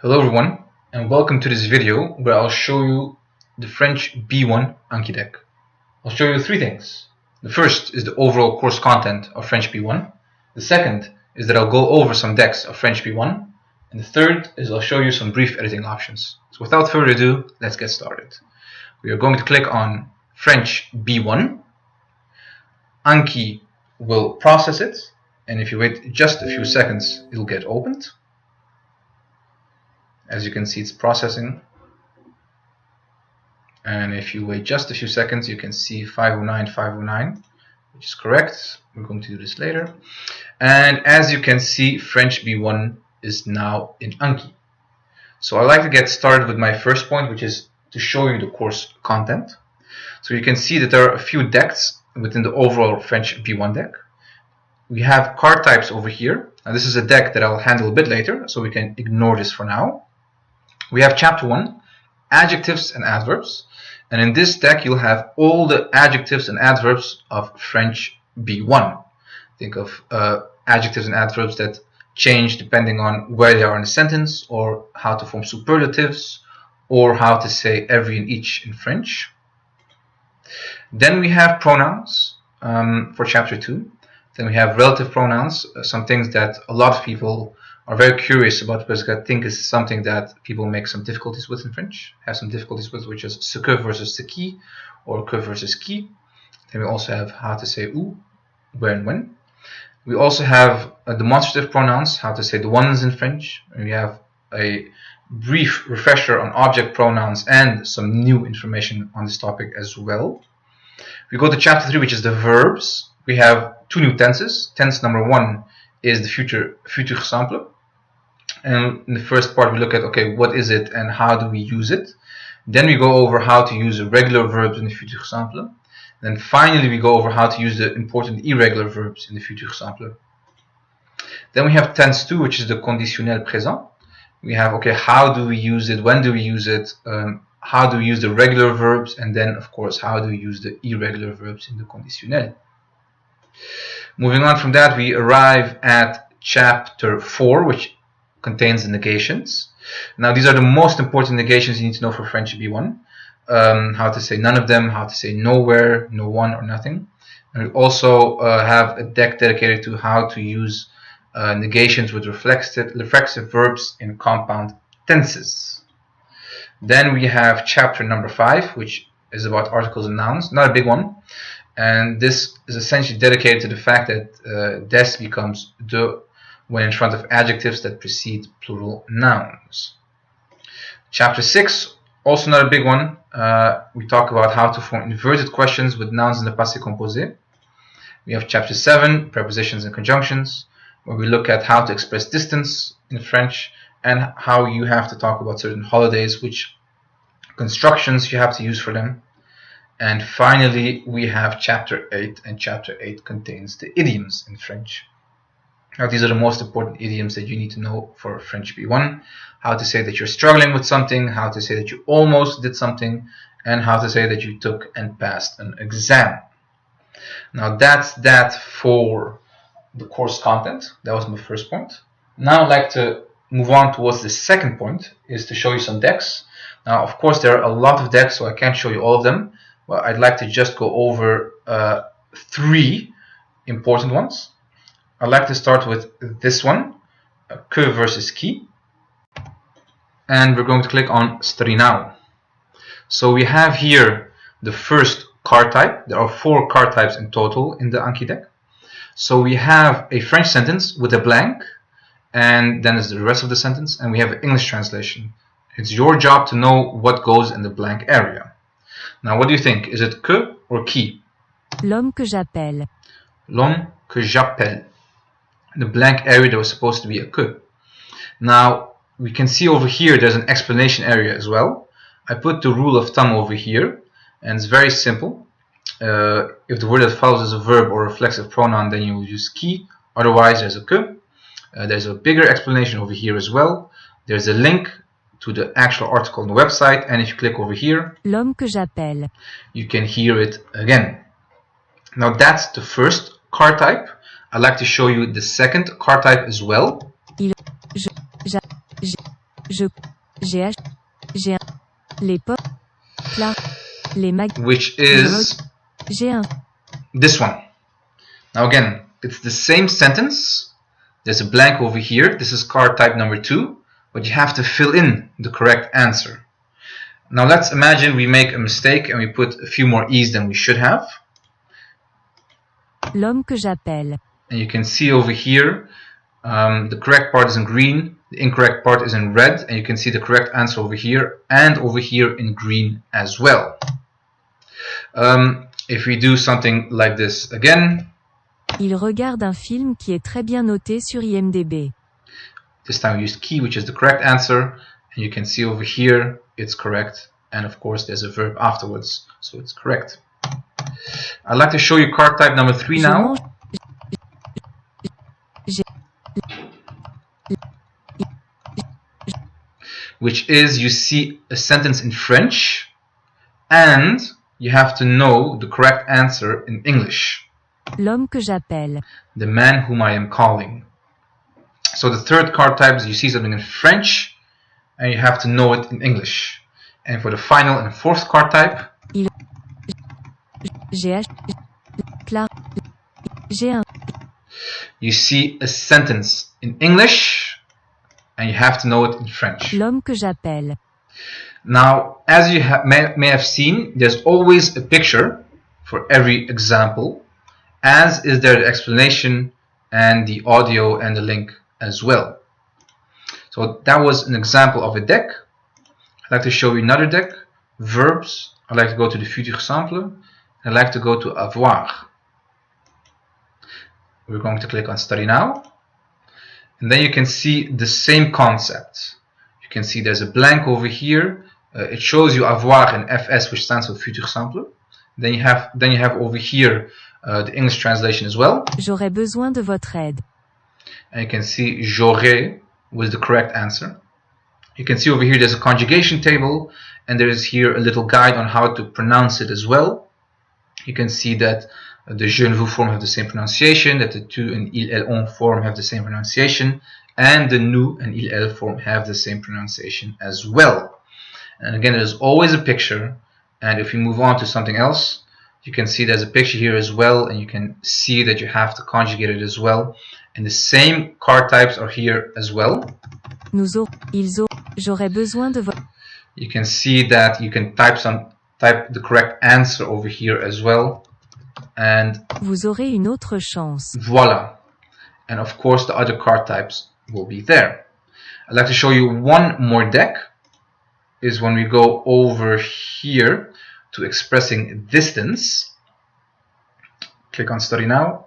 Hello everyone, and welcome to this video where I'll show you the French B1 Anki deck. I'll show you three things. The first is the overall course content of French B1. The second is that I'll go over some decks of French B1. And the third is I'll show you some brief editing options. So without further ado, let's get started. We are going to click on French B1. Anki will process it, and if you wait just a few seconds, it'll get opened. As you can see, it's processing. And if you wait just a few seconds, you can see 509, 509, which is correct. We're going to do this later. And as you can see, French B1 is now in Anki. So I like to get started with my first point, which is to show you the course content. So you can see that there are a few decks within the overall French B1 deck. We have card types over here. Now this is a deck that I'll handle a bit later, so we can ignore this for now. We have chapter 1, adjectives and adverbs. And in this deck, you'll have all the adjectives and adverbs of French B1. Think of adjectives and adverbs that change depending on where they are in a sentence, or how to form superlatives, or how to say every and each in French. Then we have pronouns for chapter 2. Then we have relative pronouns, some things that a lot of people are very curious about, because I think it's something that people make some difficulties with in French, have some difficulties with, which is ce que versus ce qui, or que versus qui. Then we also have how to say où, where and when. We also have demonstrative pronouns, how to say the ones in French. And we have a brief refresher on object pronouns and some new information on this topic as well. We go to chapter 3, which is the verbs. We have two new tenses. Tense number 1 is the futur simple. And in the first part, we look at, okay, what is it and how do we use it? Then we go over how to use the regular verbs in the futur simple. Then finally, we go over how to use the important irregular verbs in the futur simple. Then we have tense 2, which is the conditionnel présent. We have, okay, how do we use it? When do we use it? How do we use the regular verbs? And then, of course, how do we use the irregular verbs in the conditionnel? Moving on from that, we arrive at chapter 4, which contains the negations. Now, these are the most important negations you need to know for French B1. How to say none of them, how to say nowhere, no one, or nothing. And we also have a deck dedicated to how to use negations with reflexive verbs in compound tenses. Then we have chapter number 5, which is about articles and nouns. Not a big one. And this is essentially dedicated to the fact that des becomes de when in front of adjectives that precede plural nouns. Chapter 6, also not a big one. We talk about how to form inverted questions with nouns in the passé composé. We have chapter 7, prepositions and conjunctions, where we look at how to express distance in French and how you have to talk about certain holidays, which constructions you have to use for them. And finally, we have chapter 8, and chapter 8 contains the idioms in French. Now, these are the most important idioms that you need to know for French B1. How to say that you're struggling with something, how to say that you almost did something, and how to say that you took and passed an exam. Now, that's that for the course content. That was my first point. Now, I'd like to move on towards the second point, is to show you some decks. Now, of course, there are a lot of decks, so I can't show you all of them. Well, I'd like to just go over 3 important ones. I'd like to start with this one, que versus qui. And we're going to click on Strinau. So we have here the first card type. There are 4 card types in total in the Anki deck. So we have a French sentence with a blank, and then is the rest of the sentence, and we have an English translation. It's your job to know what goes in the blank area. Now, what do you think? Is it que or qui? L'homme que j'appelle. L'homme que j'appelle. The blank area, there was supposed to be a que. Now, we can see over here there's an explanation area as well. I put the rule of thumb over here, and it's very simple. If the word that follows is a verb or reflexive pronoun, then you will use qui. Otherwise, there's a que. There's a bigger explanation over here as well. There's a link to the actual article on the website, and if you click over here, L'homme que j'appelle, you can hear it again. Now, that's the first card type. I'd like to show you the second card type as well. J'ai ach- j'ai un, les pommes, Clara, les mag, which is j'ai un, this one. Now again, it's the same sentence. There's a blank over here. This is card type number 2, but you have to fill in the correct answer. Now let's imagine we make a mistake and we put a few more E's than we should have. l'homme que j'appelle, And you can see over here, the correct part is in green, the incorrect part is in red, and you can see the correct answer over here and over here in green as well. If we do something like this again, il regarde un film qui est très bien noté sur IMDb. this time we used key, which is the correct answer, and you can see over here it's correct, and of course there's a verb afterwards, so it's correct. I'd like to show you card type number 3 now. Which is, you see a sentence in French and you have to know the correct answer in English. L'homme que j'appelle, The man whom I am calling. So the third card type is you see something in French and you have to know it in English. And for the final and fourth card type, j'ai ach- Clara, j'ai un, you see a sentence in English and you have to know it in French. l'homme que j'appelle, Now, as you may have seen, there's always a picture for every example, as is there the explanation and the audio and the link as well. So that was an example of a deck. I'd like to show you another deck, verbs. I'd like to go to the futur simple. I'd like to go to avoir. We're going to click on study now. And then you can see the same concept. You can see there's a blank over here. It shows you avoir and FS, which stands for futur simple. Then you have over here the English translation as well. j'aurais besoin de votre aide. And you can see j'aurais was the correct answer. You can see over here there's a conjugation table, and there is here a little guide on how to pronounce it as well. You can see that the je ne vous form have the same pronunciation, that the tu and il, elle, on form have the same pronunciation, and the nous and il, elle form have the same pronunciation as well. And again, there's always a picture, and if you move on to something else, you can see there's a picture here as well, and you can see that you have to conjugate it as well. And the same card types are here as well. J'aurais besoin de votre. You can see that you can type the correct answer over here as well. And vous aurez une autre chance. Voila. And of course the other card types will be there. I'd like to show you one more deck. Is when we go over here to expressing distance. Click on study now.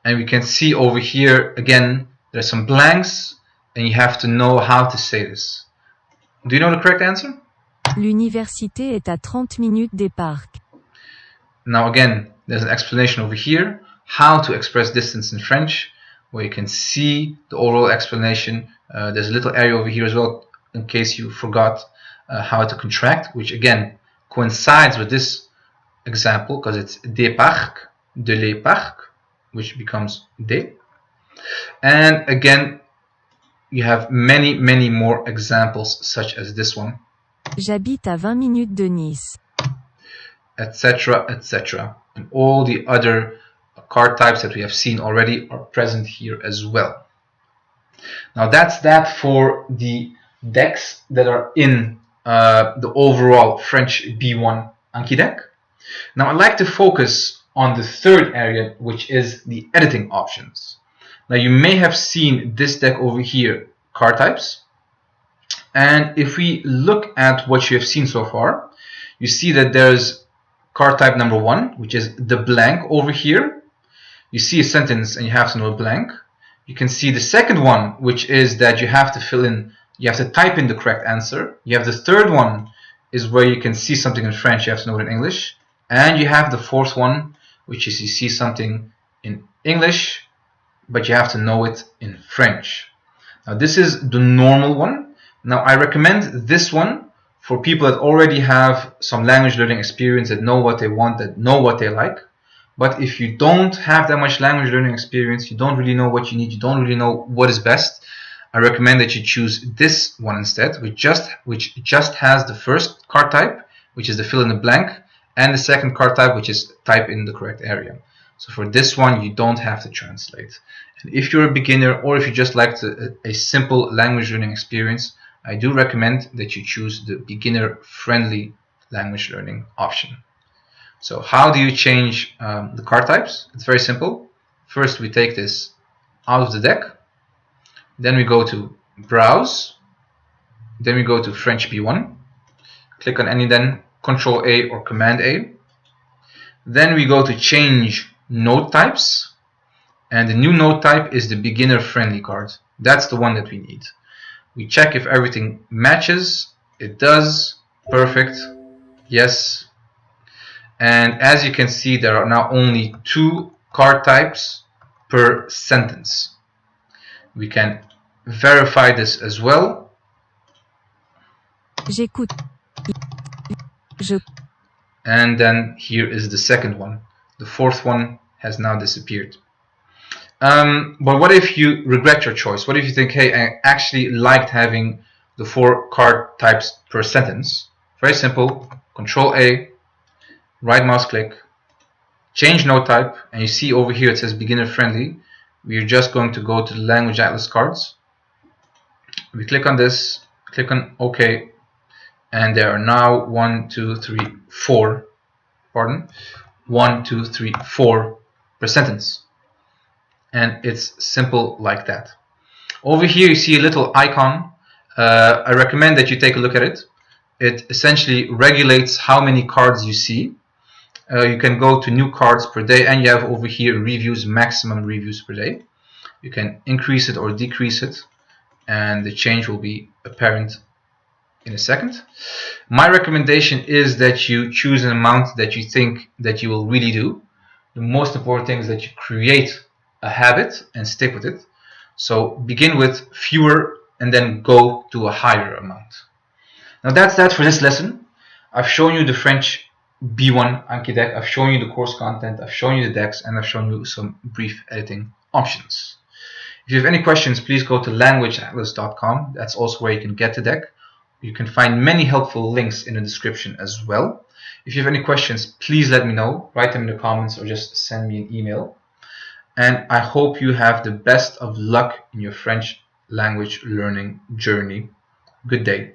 And we can see over here again there's some blanks and you have to know how to say this. Do you know the correct answer? L'université est à 30 minutes des parcs. Now again, there's an explanation over here how to express distance in French, where you can see the overall explanation. There's a little area over here as well in case you forgot how to contract, which again coincides with this example because it's des parcs, de les parcs, which becomes des. And again, you have many more examples such as this one. J'habite à 20 minutes de Nice. Etc., etc. And all the other card types that we have seen already are present here as well. Now that's that for the decks that are in the overall French B1 Anki deck. Now I'd like to focus on the third area, which is the editing options. Now you may have seen this deck over here, card types. And if we look at what you have seen so far, you see that there's card type number 1, which is the blank over here. You see a sentence and you have to know blank. You can see the second one, which is that you have to fill in, you have to type in the correct answer. You have the third one, is where you can see something in French, you have to know it in English. And you have the fourth one, which is you see something in English, but you have to know it in French. Now this is the normal one. Now I recommend this one for people that already have some language learning experience, that know what they want, that know what they like. But if you don't have that much language learning experience, you don't really know what you need, you don't really know what is best, I I recommend that you choose this one instead, which just has the first card type, which is the fill in the blank, and the second card type, which is type in the correct area. So for this one, you don't have to translate. And if you're a beginner, or if you just like a simple language learning experience, I do recommend that you choose the beginner-friendly language learning option. So how do you change the card types? It's very simple. First, we take this out of the deck. Then we go to Browse. Then we go to French B1. Click on any then, Control A or Command A. Then we go to Change Node Types. And the new node type is the beginner-friendly card. That's the one that we need. We check if everything matches. It does. Perfect. Yes. And as you can see, there are now only 2 card types per sentence. We can verify this as well. J'écoute. Je. And then here is the second one. The fourth one has now disappeared. But what if you regret your choice? What if you think, hey, I actually liked having the 4 card types per sentence? Very simple. Control A, right mouse click, change node type, and you see over here it says beginner friendly. We are just going to go to the language atlas cards. We click on this, click on OK, and there are now 1, 2, 3, 4. Pardon, 1, 2, 3, 4 per sentence. And it's simple like that. Over here you see a little icon. I recommend that you take a look at it. It essentially regulates how many cards you see. You can go to new cards per day, and you have over here reviews, maximum reviews per day. You can increase it or decrease it, and the change will be apparent in a second. My recommendation is that you choose an amount that you think that you will really do. The most important thing is that you create a habit and stick with it. So begin with fewer and then go to a higher amount. Now that's that for this lesson. I've shown you the French B1 Anki deck, I've shown you the course content, I've shown you the decks, and I've shown you some brief editing options. If you have any questions, please go to languageatlas.com. That's also where you can get the deck. You can find many helpful links in the description as well. If you have any questions, please let me know. Write them in the comments or just send me an email. And I hope you have the best of luck in your French language learning journey. Good day.